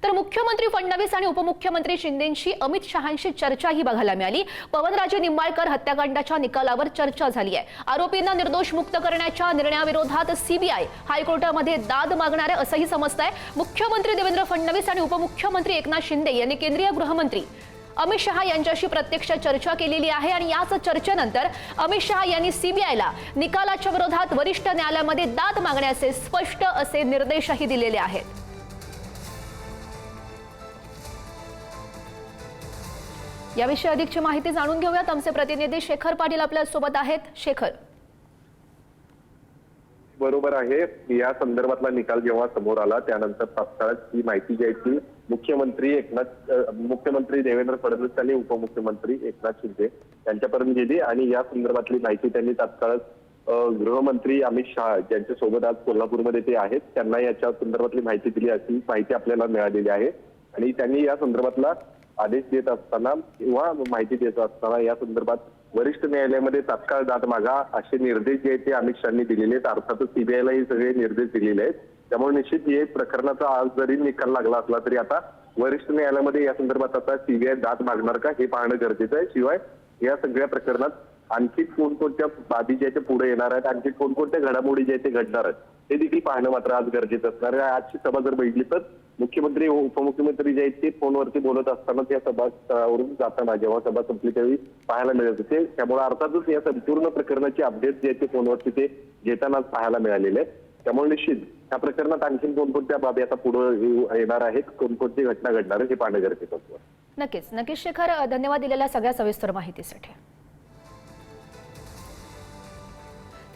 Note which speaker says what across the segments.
Speaker 1: तर मुख्यमंत्री फडणवीस आणि उपमुख्यमंत्री शिंदेंची अमित शहांशी चर्चाही बघायला मिळाली। पवनराजे निंबाळकर हत्याकांडाच्या निकालावर चर्चा झाली आहे। आरोपींना निर्दोष मुक्त करण्याच्या निर्णयाविरोधात सीबीआय हायकोर्टामध्ये दाद मागणार आहे असंही समजतंय। मुख्यमंत्री देवेंद्र फडणवीस आणि उपमुख्यमंत्री एकनाथ शिंदे यांनी केंद्रीय गृहमंत्री अमित शहा यांच्याशी प्रत्यक्ष चर्चा केलेली आहे आणि याच चर्चेनंतर अमित शहा यांनी सीबीआयला निकालाच्या विरोधात वरिष्ठ न्यायालयामध्ये दाद मागण्याचे स्पष्ट असे निर्देशही दिलेले आहेत। याविषयी अधिकची माहिती जाणून घेऊयात। आमचे प्रतिनिधी शेखर पाटील आपल्या सोबत आहेत। शेखर,
Speaker 2: बरोबर आहे। या संदर्भातला निकाल जेव्हा समोर आला त्यानंतर तात्काळ ही माहिती घ्यायची मुख्यमंत्री देवेंद्र फडणवीस आणि उपमुख्यमंत्री एकनाथ शिंदे यांच्यापर्यंत गेली आणि या संदर्भातली माहिती त्यांनी तात्काळ गृहमंत्री अमित शहा यांच्या सोबत आज कोल्हापूरमध्ये ते आहेत त्यांना याच्या संदर्भातली माहिती दिली। अशी माहिती आपल्याला मिळालेली आहे आणि त्यांनी या संदर्भातला आदेश देत असताना किंवा माहिती देत असताना या संदर्भात वरिष्ठ न्यायालयामध्ये तात्काळ दाद मागा असे निर्देश जे आहेत ते अमित शहांनी दिलेले आहेत। अर्थातच सीबीआयला हे सगळे निर्देश दिलेले आहेत। त्यामुळे निश्चित हे प्रकरणाचा आज जरी निकाल लागला असला तरी आता वरिष्ठ न्यायालयामध्ये या संदर्भात आता सीबीआय दाद मागणार का हे पाहणं गरजेचं आहे। शिवाय या सगळ्या प्रकरणात आणखी कोणकोणत्या बाबी ज्या त्या पुढे येणार आहेत, आणखी कोणकोणत्या घडामोडी ज्या ते घडणार आहेत ते देखील पाहणं मात्र आज गरजेचं असणार आहे। आजची सभा जर बघितली तर मुख्यमंत्री उपमुख्यमंत्री जे आहेत ते फोनवरती बोलत असतानाच या सभास्थळावरून जाताना जेव्हा सभा संपली त्यावेळी पाहायला मिळत होते। त्यामुळे अर्थातच या संपूर्ण प्रकरणाचे अपडेट जे आहेत ते फोनवरती ते घेताना पाहायला मिळालेले आहेत। त्यामुळे निश्चित या प्रकरणात आणखी कोणकोणत्या बाबी आता पुढे येणार आहेत, कोणकोणती घटना घडणार आहे हे पाहणं गरजेचं असतं।
Speaker 1: नक्कीच शेखर, धन्यवाद दिलेल्या सगळ्या सविस्तर माहितीसाठी।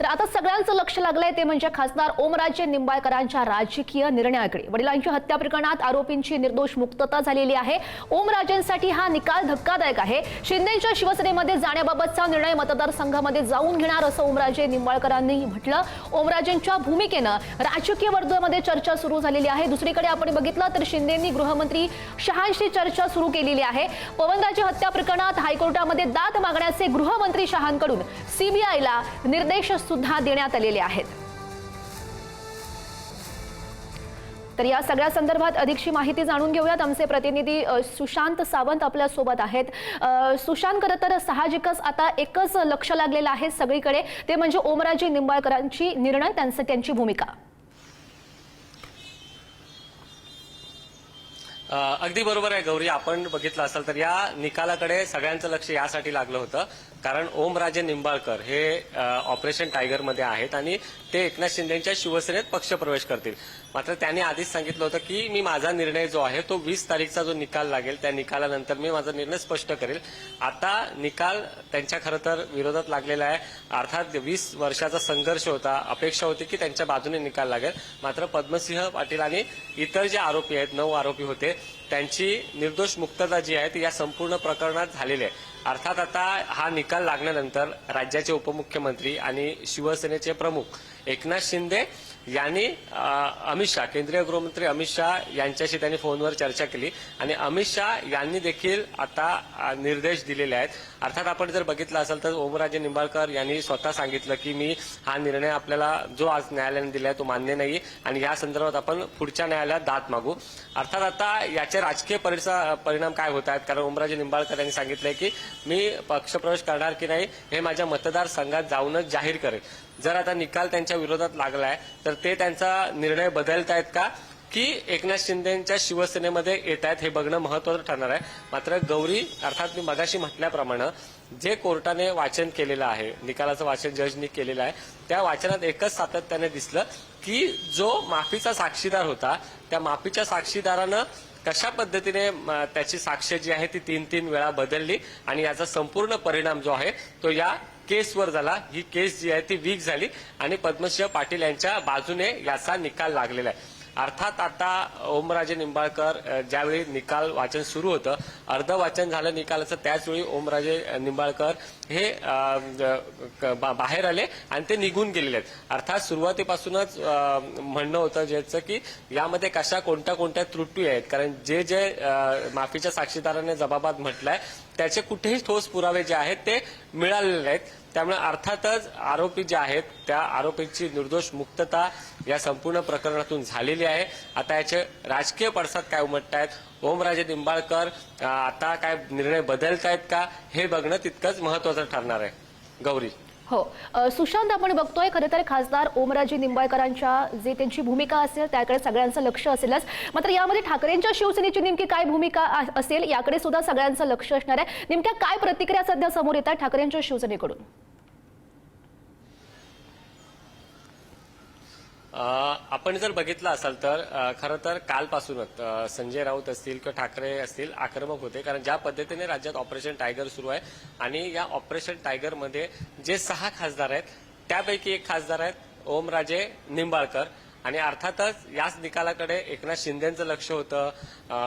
Speaker 1: तर आता सगळ्यांचं लक्ष लागलंय ते म्हणजे खासदार ओमराजे निंबाळकरांच्या राजकीय निर्णयाकडे। वडिलांच्या हत्या प्रकरणात आरोपींची निर्दोष मुक्तता झालेली आहे। ओमराजेंसाठी हा निकाल धक्कादायक आहे। शिंदेच्या शिवसेनेमध्ये जाण्याबाबतचा निर्णय मतदारसंघामध्ये जाऊन घेणार असं ओमराजे निंबाळकरांनी म्हटलं। ओमराजेंच्या भूमिकेनं राजकीय वर्तुळामध्ये चर्चा सुरू झालेली आहे। दुसरीकडे आपण बघितलं तर शिंदेंनी गृहमंत्री शहांशी चर्चा सुरू केलेली आहे। पवनराजे हत्या प्रकरणात हायकोर्टामध्ये दाद मागण्याचे गृहमंत्री शहांकडून सीबीआयला निर्देश सुद्धा देण्यात आलेले आहेत। तर या सगळ्या संदर्भात अधिकची माहिती जाणून घेऊयात। आमचे प्रतिनिधी सुशांत सावंत आपल्या सोबत आहेत। सुशांत, खरं तर साहजिकच आता एकच लक्ष लागलेलं आहे सगळीकडे, ते म्हणजे ओमराजे निंबाळकरांची निर्णय, त्यांची भूमिका।
Speaker 3: अगदी बरोबर आहे गौरी, आपण बघितलं असेल तर या निकालाकडे सगळ्यांचं लक्ष यासाठी लागलं होतं कारण ओमराजे निंबाळकर हे ऑपरेशन टायगर मध्ये आहेत आणि ते एकनाथ शिंदेच्या शिवसेनेत पक्षप्रवेश करतील। मात्र त्यांनी आधीच सांगितलं होतं की मी माझा निर्णय जो आहे तो 20 तारीखचा जो निकाल लागेल त्या निकालानंतर मी माझा निर्णय स्पष्ट करेल। आता निकाल त्यांच्या खरं तर विरोधात लागलेला आहे। अर्थात 20 वर्षाचा संघर्ष होता, अपेक्षा होती की त्यांच्या बाजूने निकाल लागेल। मात्र पद्मसिंह पाटील आणि इतर जे आरोपी आहेत, 9 आरोपी होते, त्यांची निर्दोष मुक्तता जी आहे ती या संपूर्ण प्रकरणात झालेली आहे। अर्थात आता हा निकाल लागल्यानंतर राज्याचे उपमुख्यमंत्री आणि शिवसेनेचे प्रमुख एकनाथ शिंदे यांनी अमित शहा, केंद्रीय गृहमंत्री अमित शहा यांच्याशी त्यांनी फोनवर चर्चा केली आणि अमित शहा यांनी देखील आता निर्देश दिलेले आहेत। अर्थात आपण जर बघितलं असेल तर ओमराजे निंबाळकर यांनी स्वतः सांगितलं की मी हा निर्णय आपल्याला जो आज न्यायालयाने दिलाय तो मान्य नाही आणि या संदर्भात आपण पुढच्या न्यायालयात दाद मागू। अर्थात आता याचे राजकीय परिणाम काय होत आहेत, कारण ओमराजे निंबाळकर यांनी सांगितलंय की मी पक्षप्रवेश करणार की नाही हे माझ्या मतदारसंघात जाऊनच जाहीर करेल। जर आता निकाल त्यांच्या विरोधात लागलाय तर ते त्यांचा निर्णय बदलतायत का की एकनाथ शिंदेच्या शिवसेनेमध्ये येत आहेत हे बघणं महत्त्वाचं ठरणार आहे। मात्र गौरी, अर्थात मी मगाशी म्हटल्याप्रमाणे जे कोर्टाने वाचन केलेलं आहे, निकालाचं वाचन जजनी केलेलं आहे, त्या वाचनात एकच सातत्याने दिसलं की जो माफीचा साक्षीदार होता त्या माफीच्या साक्षीदारानं कशा पद्धतीने त्याची साक्ष जी आहे ती 3-3 वेळा बदलली आणि याचा संपूर्ण परिणाम जो आहे तो या केसवर झाला। ही केस जी आहे ती वीक झाली आणि पद्मसिंह पाटील यांच्या बाजूने याचा निकाल लागलेला आहे। अर्थात आता ओमराजे निंबाळकर ज्यावेळी निकाल वाचन सुरू होतं, अर्ध वाचन झालं निकालाचं, त्याचवेळी ओमराजे निंबाळकर हे बाहेर आले आणि ते निघून गेलेले आहेत। अर्थात सुरुवातीपासूनच म्हणणं होतं ज्याचं की यामध्ये कशा कोणत्या त्रुटी आहेत, कारण जे माफीच्या साक्षीदाराने जबाबात म्हटलंय त्याचे कुठेही ठोस पुरावे जे आहेत ते मिळालेले आहेत। त्यामुळे अर्थातच आरोपी जे आहेत त्या आरोपींची निर्दोष मुक्तता या संपूर्ण प्रकरणातून झालेली आहे। आता याचे राजकीय पडसाद काय उमटतायत, ओमराजे निंबाळकर आता काय निर्णय बदलतायत का, हे बघणं तितकंच महत्वाचं ठरणार आहे। गौरी,
Speaker 1: हो सुशांत, आपण बघतोय खरं तर खासदार ओमराजे निंबाळकरांच्या जे त्यांची भूमिका असेल त्याकडे सगळ्यांचं लक्ष असेलच, मात्र यामध्ये ठाकरेंच्या शिवसेनेची नेमकी काय भूमिका असेल याकडे सुद्धा सगळ्यांचं लक्ष असणार आहे। नेमक्या काय प्रतिक्रिया सध्या समोर येतात ठाकरेंच्या शिवसेनेकडून?
Speaker 3: आपण जर बघितलं असाल तर खरं तर कालपासूनच संजय राऊत असतील किंवा ठाकरे असतील आक्रमक होते, कारण ज्या पद्धतीने राज्यात ऑपरेशन टायगर सुरू आहे आणि या ऑपरेशन टायगरमध्ये जे 6 खासदार आहेत त्यापैकी एक खासदार आहेत ओमराजे निंबाळकर आणि अर्थातच याच निकालाकडे एकनाथ शिंदेंचं लक्ष होतं,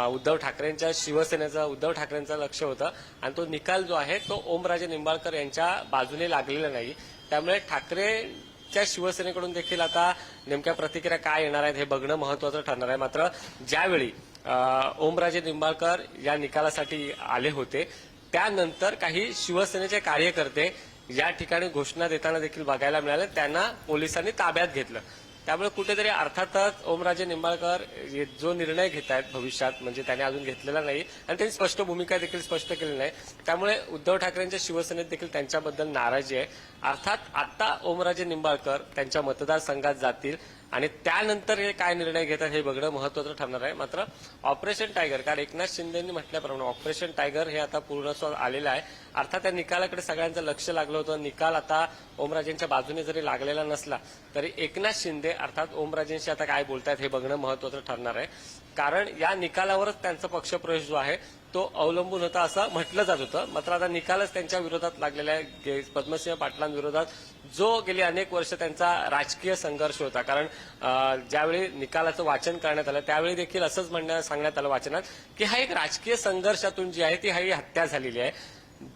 Speaker 3: उद्धव ठाकरेंच्या शिवसेनेचं उद्धव ठाकरेंचं लक्ष होतं आणि तो निकाल जो आहे तो ओमराजे निंबाळकर यांच्या बाजूने लागलेला नाही। त्यामुळे ठाकरेच्या शिवसेनेकडून देखील आता नेमक्या प्रतिक्रिया काय येणार आहेत हे बघणं महत्वाचं ठरणार आहे। मात्र ज्यावेळी ओमराजे निंबाळकर या निकालासाठी आले होते त्यानंतर काही शिवसेनेचे कार्यकर्ते या ठिकाणी घोषणा देताना देखील बघायला मिळाले, त्यांना पोलिसांनी ताब्यात घेतलं। त्यामुळे कुठेतरी अर्थातच ओमराजे निंबाळकर जो निर्णय घेत आहेत भविष्यात म्हणजे त्याने अजून घेतलेला नाही आणि त्यांनी स्पष्ट भूमिका देखील स्पष्ट केली नाही, त्यामुळे उद्धव ठाकरेंच्या शिवसेनेत देखील त्यांच्याबद्दल नाराजी आहे। अर्थात आता ओमराजे निंबाळकर त्यांच्या मतदारसंघात जातील आणि त्यानंतर हे काय निर्णय घेतात हे बघणं महत्वाचं ठरणार आहे। मात्र ऑपरेशन टायगर, कारण एकनाथ शिंदेंनी म्हटल्याप्रमाणे ऑपरेशन टायगर हे आता पूर्णत्वास आलेलं आहे। अर्थात त्या निकालाकडे सगळ्यांचं लक्ष लागलं होतं। निकाल आता ओमराजेंच्या बाजूने जरी लागलेला नसला तरी एकनाथ शिंदे अर्थात ओमराजेंशी आता काय बोलतायत हे बघणं महत्वाचं ठरणार आहे, कारण या निकालावरच त्यांचा पक्षप्रवेश जो आहे तो अवलंबून होता असं म्हटलं जात होतं। मात्र आता निकालच त्यांच्या विरोधात लागलेला आहे। पद्मसिंह पाटलांविरोधात जो गेली अनेक वर्ष त्यांचा राजकीय संघर्ष होता, कारण ज्यावेळी निकालाचं वाचन करण्यात आलं त्यावेळी देखील असंच सांगण्यात आलं वाचनात की हा एक राजकीय संघर्षातून जी आहे ती ही हत्या झालेली आहे।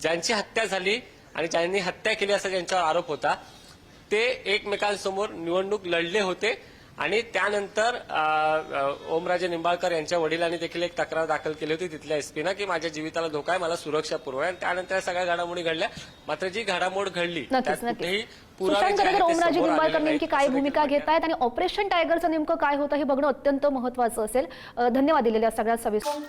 Speaker 3: ज्यांची हत्या झाली आणि ज्यांनी हत्या केली असा ज्यांच्यावर आरोप होता ते एकमेकांसमोर निवडणूक लढले होते आणि त्यानंतर ओमराजे निंबाळकर यांच्या वडिलांनी देखील एक तक्रार दाखल केली होती तिथल्या एसपीनं की माझ्या जीविताला धोका आहे, मला सुरक्षा पुरवा, आणि त्यानंतर सगळ्या घडामोडी घडल्या। मात्र जी घडामोड घडली त्यात कुठेही पुरावे जे आहेत ते
Speaker 1: ओमराजे
Speaker 3: समोर
Speaker 1: निंबाळकर
Speaker 3: आलेले
Speaker 1: नेमकी
Speaker 3: नाहीत।
Speaker 1: काय भूमिका घेत आहेत आणि ऑपरेशन टायगरचं नेमकं काय होतं हे बघणं अत्यंत महत्वाचं असेल। धन्यवाद दिलेल्या सगळ्या सविस्तर